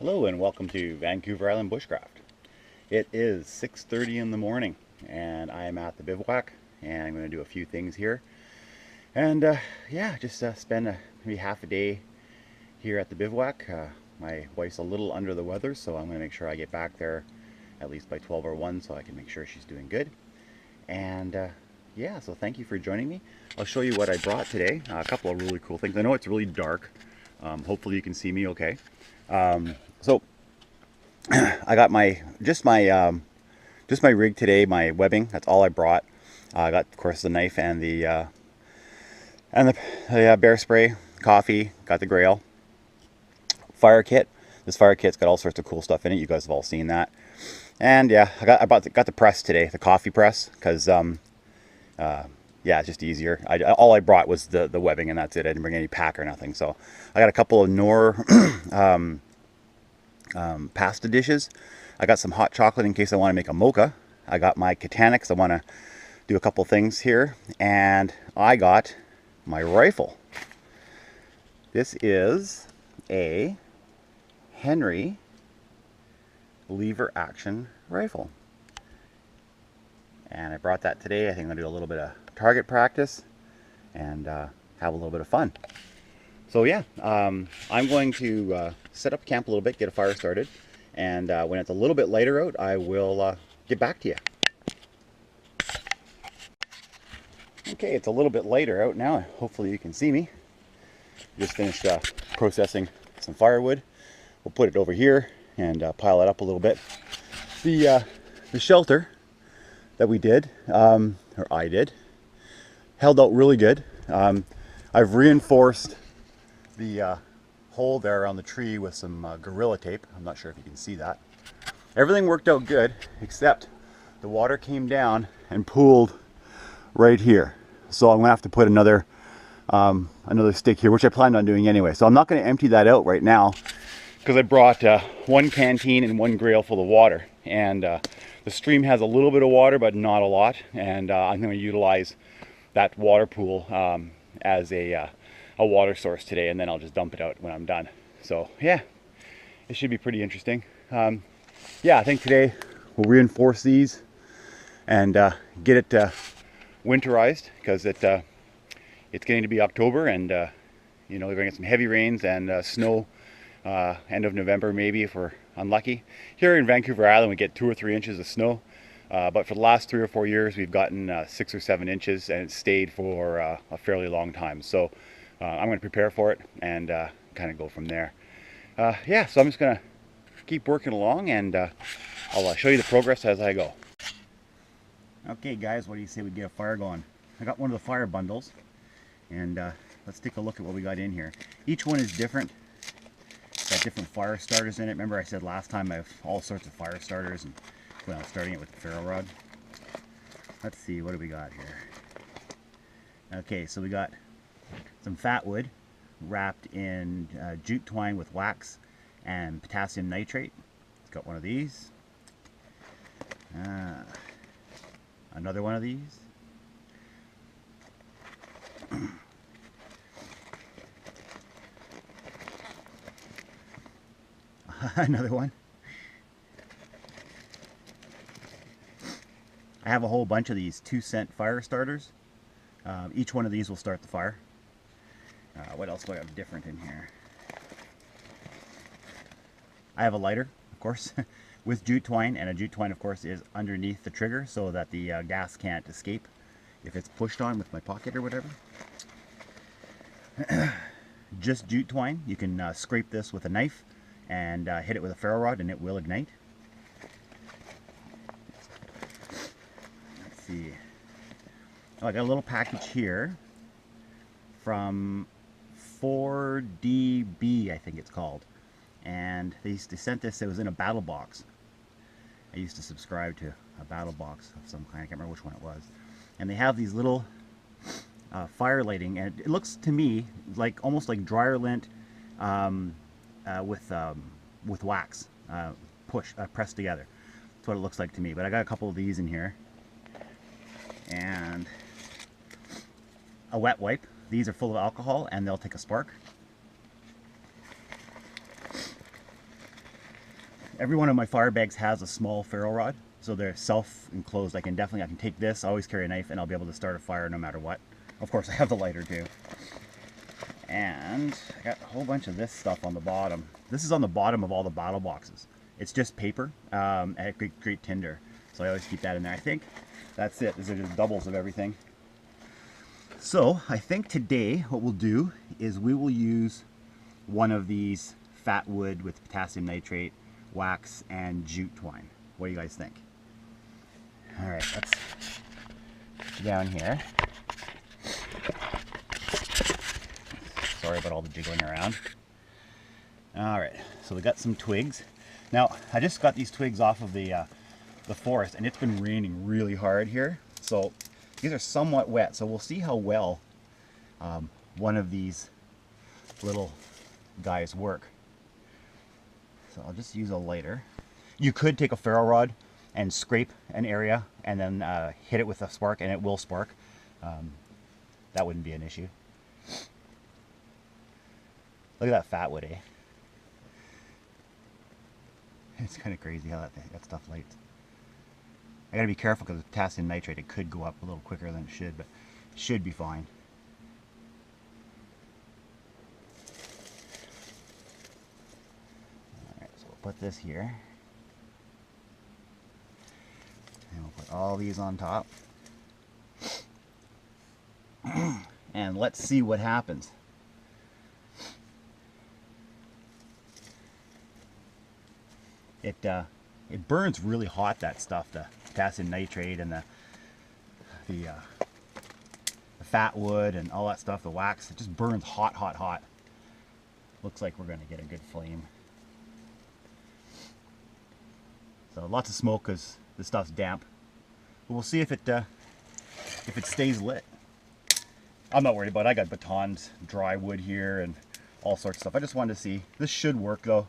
Hello and welcome to Vancouver Island Bushcraft. It is 6:30 in the morning and I am at the bivouac and I'm going to do a few things here. And yeah, just spend maybe half a day here at the bivouac. My wife's a little under the weather, so I'm going to make sure I get back there at least by 12 or 1 so I can make sure she's doing good. And yeah, so thank you for joining me. I'll show you what I brought today. A couple of really cool things. I know it's really dark. Hopefully you can see me okay. So I got just my rig today, my webbing. That's all I brought. I got, of course, the knife and the bear spray, coffee. Got the grail, fire kit. This fire kit's got all sorts of cool stuff in it. You guys have all seen that. And yeah, I got the press today, the coffee press, because yeah, it's just easier. All I brought was the webbing, and that's it. I didn't bring any pack or nothing. So I got a couple of Knorr pasta dishes. I got some hot chocolate in case I want to make a mocha. I got my katana because I want to do a couple things here. And I got my rifle. This is a Henry lever action rifle. And I brought that today. I think I'm going to do a little bit of target practice and have a little bit of fun. So yeah, I'm going to set up camp a little bit, get a fire started, and when it's a little bit lighter out, I will get back to you. Okay, it's a little bit lighter out now. Hopefully you can see me. Just finished processing some firewood. We'll put it over here and pile it up a little bit. The shelter that we did, or I did, held out really good. I've reinforced the hole there on the tree with some Gorilla tape. I'm not sure if you can see that. Everything worked out good, except the water came down and pooled right here. So I'm gonna have to put another stick here, which I planned on doing anyway. So I'm not gonna empty that out right now because I brought one canteen and one grail full of water. And the stream has a little bit of water, but not a lot. And I'm gonna utilize that water pool as a water source today, and then I'll just dump it out when I'm done. So yeah, it should be pretty interesting. Yeah, I think today we'll reinforce these and get it winterized, because it's getting to be October, and you know, we're gonna get some heavy rains and snow end of November maybe if we're unlucky. Here in Vancouver Island we get 2 or 3 inches of snow, but for the last 3 or 4 years we've gotten 6 or 7 inches, and it stayed for a fairly long time. So I'm going to prepare for it and kind of go from there. Yeah, so I'm just going to keep working along, and I'll show you the progress as I go. Okay guys, what do you say we get a fire going? I got one of the fire bundles, and let's take a look at what we got in here. Each one is different. Got different fire starters in it. Remember I said last time I have all sorts of fire starters, and well, starting it with the ferro rod. Let's see, what do we got here? Okay, so we got some fat wood wrapped in jute twine with wax and potassium nitrate. It's got one of these. Another one of these. Another one. I have a whole bunch of these 2-cent fire starters. Each one of these will start the fire. What else do I have different in here? I have a lighter, of course, with jute twine, and a jute twine, of course, is underneath the trigger so that the gas can't escape if it's pushed on with my pocket or whatever. Just jute twine. You can scrape this with a knife and hit it with a ferro rod, and it will ignite. Let's see. Oh, I got a little package here from 4DB, I think it's called, and they sent this. It was in a battle box. I used to subscribe to a battle box of some kind. I can't remember which one it was. And they have these little fire lighting, and it looks to me like almost like dryer lint with wax pressed together. That's what it looks like to me. But I got a couple of these in here, and a wet wipe. These are full of alcohol and they'll take a spark. every one of my fire bags has a small ferro rod, so they're self-enclosed. I can take this, I always carry a knife, and I'll be able to start a fire no matter what. Of course, I have the lighter too. And I got a whole bunch of this stuff on the bottom. This is on the bottom of all the bottle boxes. It's just paper and great tinder. So I always keep that in there. I think that's it. These are just doubles of everything. So I think today what we'll do is we will use one of these fat wood with potassium nitrate, wax, and jute twine. What do you guys think? All right, let's get down here. Sorry about all the jiggling around. All right, so we got some twigs. Now, I just got these twigs off of the forest, and it's been raining really hard here. So these are somewhat wet, so we'll see how well one of these little guys work. So I'll just use a lighter. You could take a ferro rod and scrape an area and then hit it with a spark, and it will spark. That wouldn't be an issue. Look at that fat wood, eh? It's kind of crazy how that stuff lights. I gotta be careful because with potassium nitrate it could go up a little quicker than it should, but it should be fine. Alright, so we'll put this here. And we'll put all these on top. And let's see what happens. It burns really hot, that stuff, the potassium nitrate and the fat wood and all that stuff, the wax. It just burns hot, hot, hot. Looks like we're going to get a good flame. So lots of smoke because the stuff's damp. But we'll see if it stays lit. I'm not worried about it. I got batons, dry wood here, and all sorts of stuff. I just wanted to see. This should work though.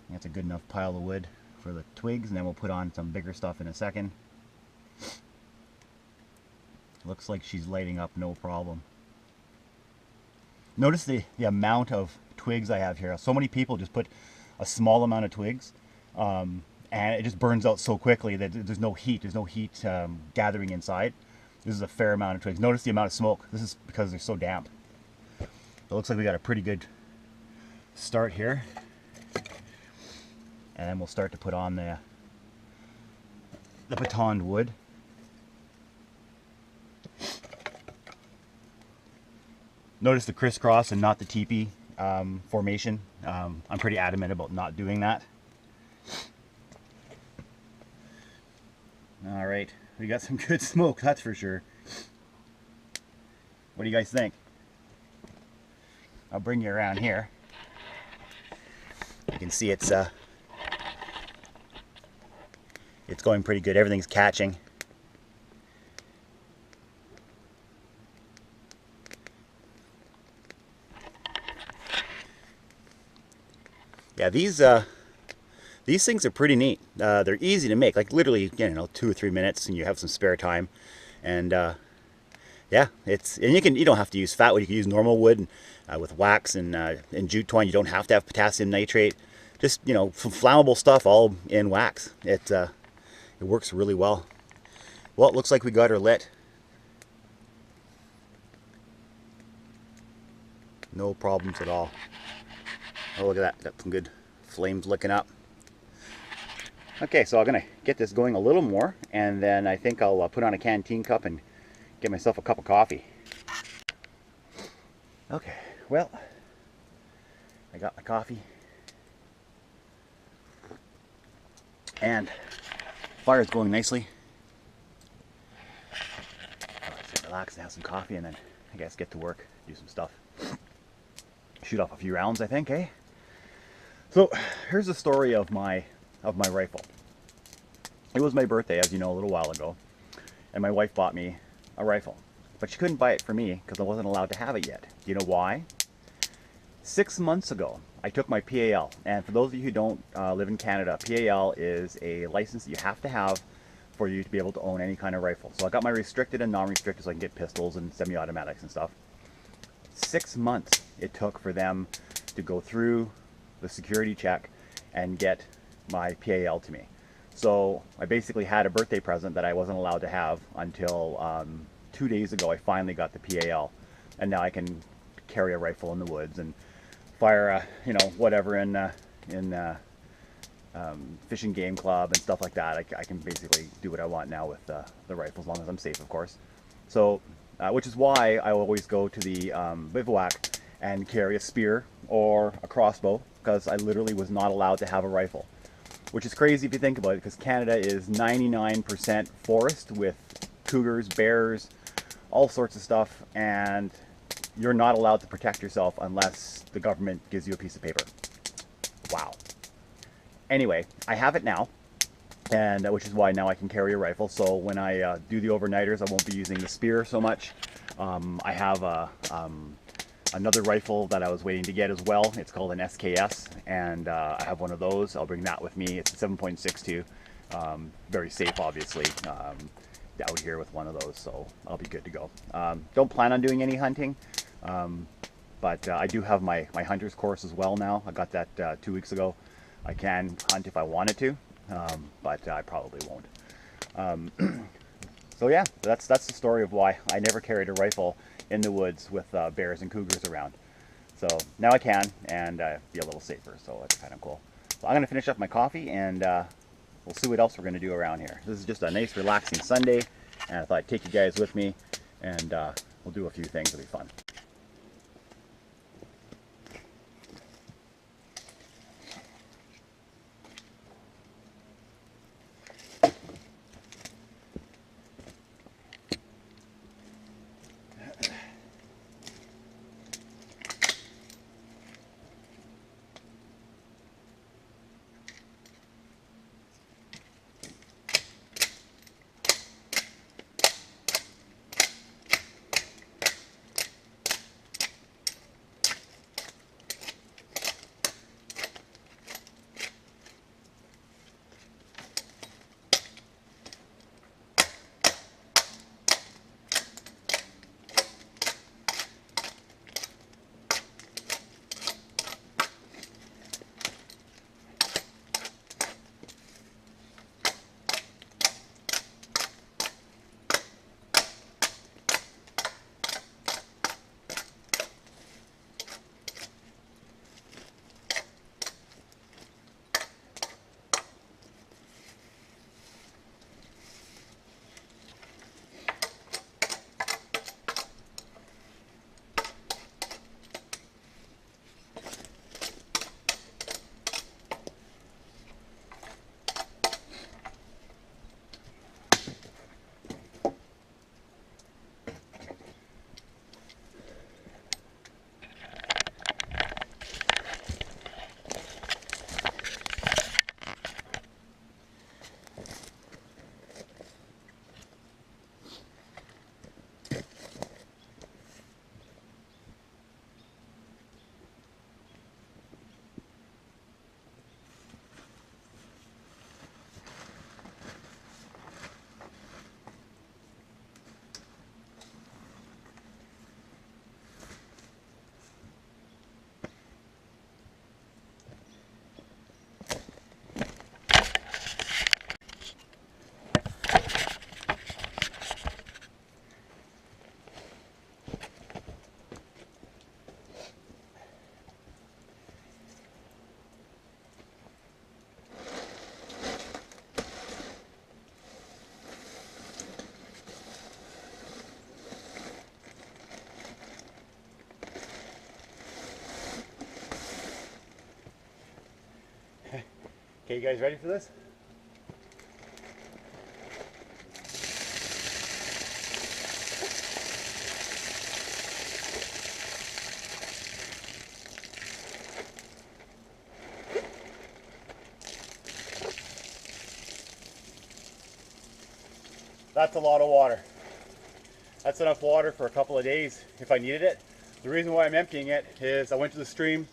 That's a good enough pile of wood for the twigs, and then we'll put on some bigger stuff in a second. Looks like she's lighting up no problem. Notice the amount of twigs I have here. So many people just put a small amount of twigs, and it just burns out so quickly that there's no heat. There's no heat gathering inside. This is a fair amount of twigs. Notice the amount of smoke. This is because they're so damp. So it looks like we got a pretty good start here. And then we'll start to put on the batoned wood. Notice the crisscross and not the teepee formation. I'm pretty adamant about not doing that. All right, we got some good smoke, that's for sure. What do you guys think? I'll bring you around here. You can see it's going pretty good. Everything's catching. Yeah, these things are pretty neat. They're easy to make, like literally, 2 or 3 minutes, and you have some spare time. And yeah, you don't have to use fat wood. You can use normal wood with wax and jute twine. You don't have to have potassium nitrate. Just some flammable stuff all in wax. It works really well. Well, it looks like we got her lit. No problems at all. Oh, look at that. Got some good flames licking up. Okay, so I'm going to get this going a little more, and then I think I'll put on a canteen cup and get myself a cup of coffee. Okay, well, I got my coffee. And fire's going nicely. Let's relax and have some coffee, and then I guess get to work, do some stuff. Shoot off a few rounds, I think, eh? So here's the story of my rifle. It was my birthday, as you know, a little while ago, and my wife bought me a rifle, but she couldn't buy it for me because I wasn't allowed to have it yet. Do you know why? 6 months ago, I took my PAL, and for those of you who don't live in Canada, PAL is a license that you have to have for you to be able to own any kind of rifle. So I got my restricted and non-restricted so I can get pistols and semi-automatics and stuff. 6 months it took for them to go through the security check and get my PAL to me. So I basically had a birthday present that I wasn't allowed to have until 2 days ago. I finally got the PAL, and now I can carry a rifle in the woods and fire, you know, whatever in fishing game club and stuff like that. I can basically do what I want now with the rifle, as long as I'm safe, of course. So, which is why I always go to the bivouac and carry a spear or a crossbow, because I literally was not allowed to have a rifle. Which is crazy if you think about it, because Canada is 99% forest with cougars, bears, all sorts of stuff, and you're not allowed to protect yourself unless the government gives you a piece of paper. Wow. Anyway, I have it now, and which is why now I can carry a rifle. So when I do the overnighters, I won't be using the spear so much. I have another rifle that I was waiting to get as well. It's called an SKS, and I have one of those. I'll bring that with me. It's a 7.62. Very safe, obviously, out here with one of those, so I'll be good to go. Don't plan on doing any hunting, but I do have my hunter's course as well now. I got that 2 weeks ago. I can hunt if I wanted to, but I probably won't. So yeah, that's the story of why I never carried a rifle in the woods with bears and cougars around. So now I can, and be a little safer, so it's kind of cool. So I'm going to finish up my coffee, and we'll see what else we're going to do around here. This is just a nice relaxing Sunday, and I thought I'd take you guys with me, and we'll do a few things. It'll be fun. Okay, you guys ready for this? That's a lot of water. That's enough water for a couple of days if I needed it. The reason why I'm emptying it is I went to the stream,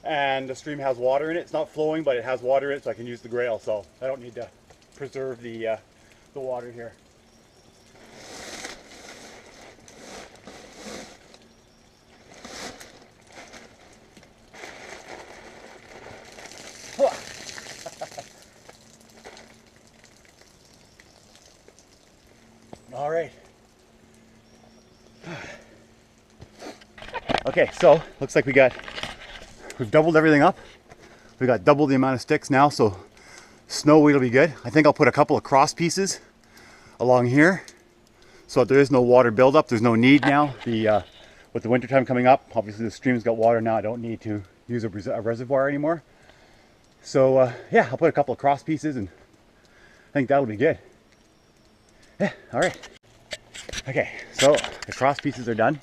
and the stream has water in it. It's not flowing, but it has water in it, so I can use the grail. So I don't need to preserve the water here. Okay, so looks like we've doubled everything up. We got double the amount of sticks now, so snow weight will be good. I think I'll put a couple of cross pieces along here so there is no water buildup. There's no need now. With the winter time coming up, obviously the stream's got water now. I don't need to use a reservoir anymore. So yeah, I'll put a couple of cross pieces and I think that'll be good. Yeah, all right. Okay, so the cross pieces are done.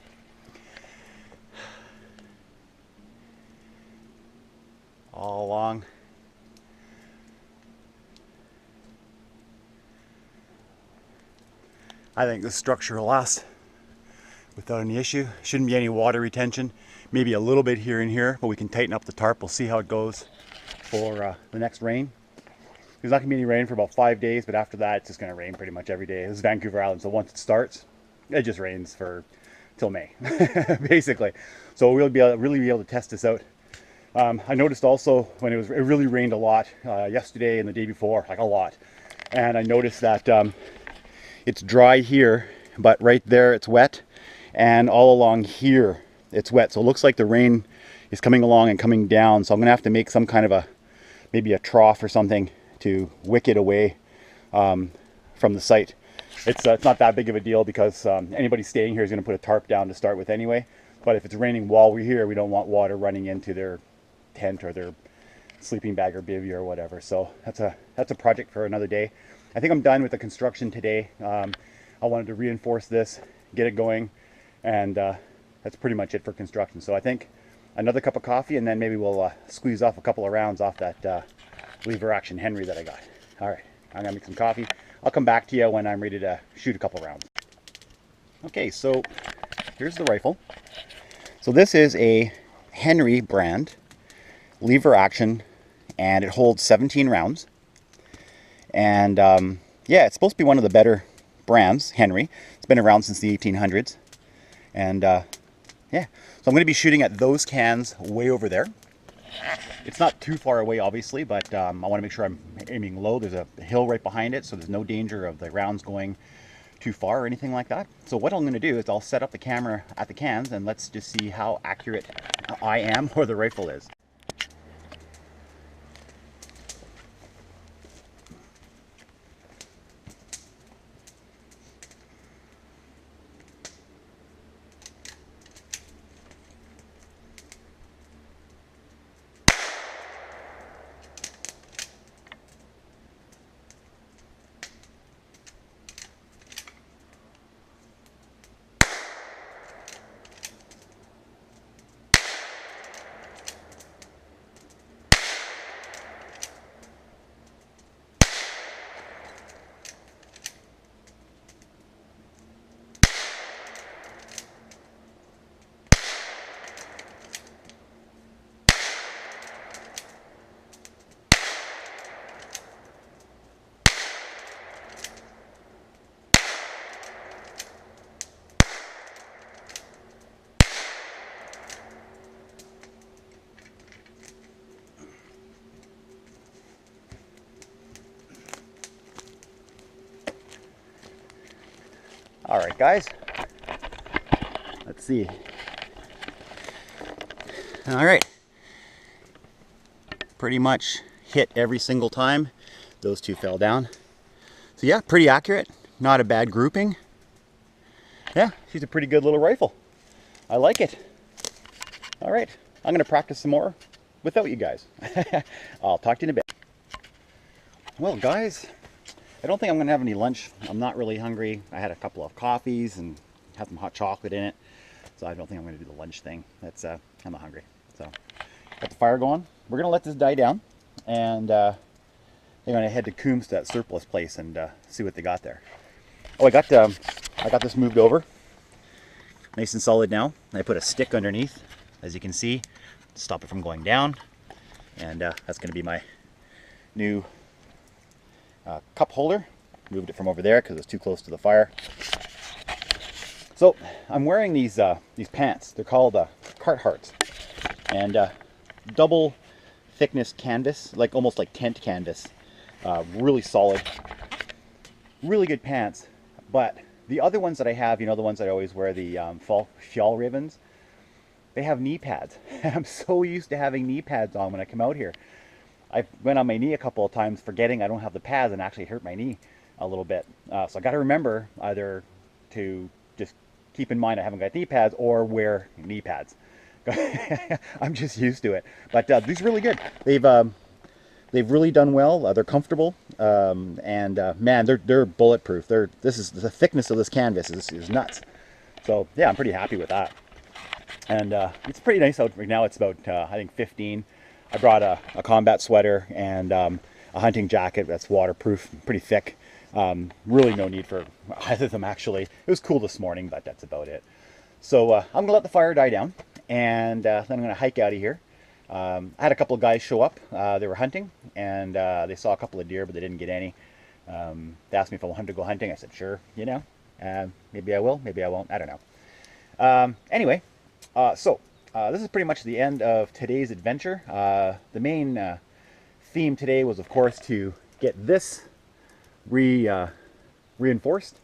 All along. I think this structure will last without any issue. Shouldn't be any water retention. Maybe a little bit here and here, but we can tighten up the tarp. We'll see how it goes for the next rain. There's not gonna be any rain for about 5 days, but after that, it's just gonna rain pretty much every day. This is Vancouver Island, so once it starts, it just rains till May, basically. So we'll really be able to test this out. I noticed also when it really rained a lot yesterday and the day before, like a lot. And I noticed that it's dry here, but right there it's wet. And all along here, it's wet. So it looks like the rain is coming along and coming down. So I'm gonna have to make some kind of maybe a trough or something to wick it away from the site. It's not that big of a deal because anybody staying here is gonna put a tarp down to start with anyway. But if it's raining while we're here, we don't want water running into their tent or their sleeping bag or bivvy or whatever. So that's a project for another day. I think I'm done with the construction today. I wanted to reinforce this, get it going, and that's pretty much it for construction. So I think another cup of coffee and then maybe we'll squeeze off a couple of rounds off that lever action Henry that I got. All right, I'm gonna make some coffee. I'll come back to you when I'm ready to shoot a couple rounds. Okay, so here's the rifle. So this is a Henry brand lever action and it holds 17 rounds. And yeah, it's supposed to be one of the better brands, Henry. It's been around since the 1800s. And yeah, so I'm going to be shooting at those cans way over there. It's not too far away, obviously, but I want to make sure I'm aiming low. There's a hill right behind it, so there's no danger of the rounds going too far or anything like that. So what I'm going to do is I'll set up the camera at the cans and let's just see how accurate I am or the rifle is. All right, guys, let's see. All right, pretty much hit every single time. Those two fell down. So yeah, pretty accurate, not a bad grouping. Yeah, she's a pretty good little rifle. I like it. All right, I'm gonna practice some more without you guys. I'll talk to you in a bit. Well, guys, I don't think I'm gonna have any lunch. I'm not really hungry. I had a couple of coffees and had some hot chocolate in it. So I don't think I'm gonna do the lunch thing. I'm not hungry. So got the fire going. We're gonna let this die down and they're gonna head to Coombs, that surplus place, and see what they got there. Oh, I got this moved over. Nice and solid now. I put a stick underneath, as you can see, to stop it from going down. And that's gonna be my new cup holder. Moved it from over there because it's too close to the fire. So I'm wearing these pants. They're called Carhartts, and double thickness canvas, like almost like tent canvas. Really solid, really good pants. But the other ones that I have, you know, the ones that I always wear, the fall ribbons, they have knee pads. I'm so used to having knee pads on when I come out here. I went on my knee a couple of times forgetting I don't have the pads and actually hurt my knee a little bit. So I got to remember either to just keep in mind I haven't got knee pads or wear knee pads. I'm just used to it. But these are really good. They've really done well. They're comfortable, and man, they're bulletproof. This is the thickness of this canvas is nuts. So yeah, I'm pretty happy with that. And it's pretty nice out right now. It's about I think 15. I brought a combat sweater and a hunting jacket that's waterproof, pretty thick. Really no need for either of them actually. It was cool this morning, but that's about it. So I'm gonna let the fire die down, and then I'm gonna hike out of here. I had a couple of guys show up. They were hunting, and they saw a couple of deer, but they didn't get any. They asked me if I wanted to go hunting. I said, sure, you know. Maybe I will, maybe I won't. I don't know. Anyway, so this is pretty much the end of today's adventure. The main theme today was, of course, to get this reinforced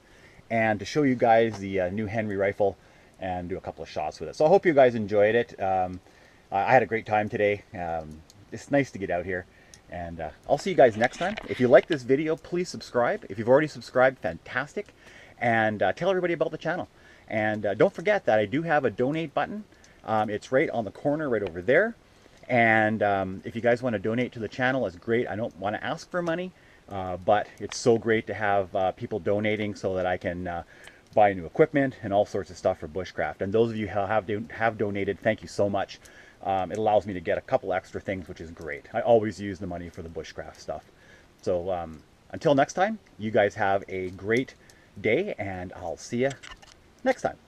and to show you guys the new Henry rifle and do a couple of shots with it. So I hope you guys enjoyed it. I had a great time today. It's nice to get out here, and I'll see you guys next time. If you like this video, please subscribe. If you've already subscribed, fantastic. And tell everybody about the channel. And don't forget that I do have a donate button. It's right on the corner right over there. And if you guys want to donate to the channel, it's great. I don't want to ask for money, but it's so great to have people donating so that I can buy new equipment and all sorts of stuff for Bushcraft. And those of you who have donated, thank you so much. It allows me to get a couple extra things, which is great. I always use the money for the Bushcraft stuff. So until next time, you guys have a great day, and I'll see you next time.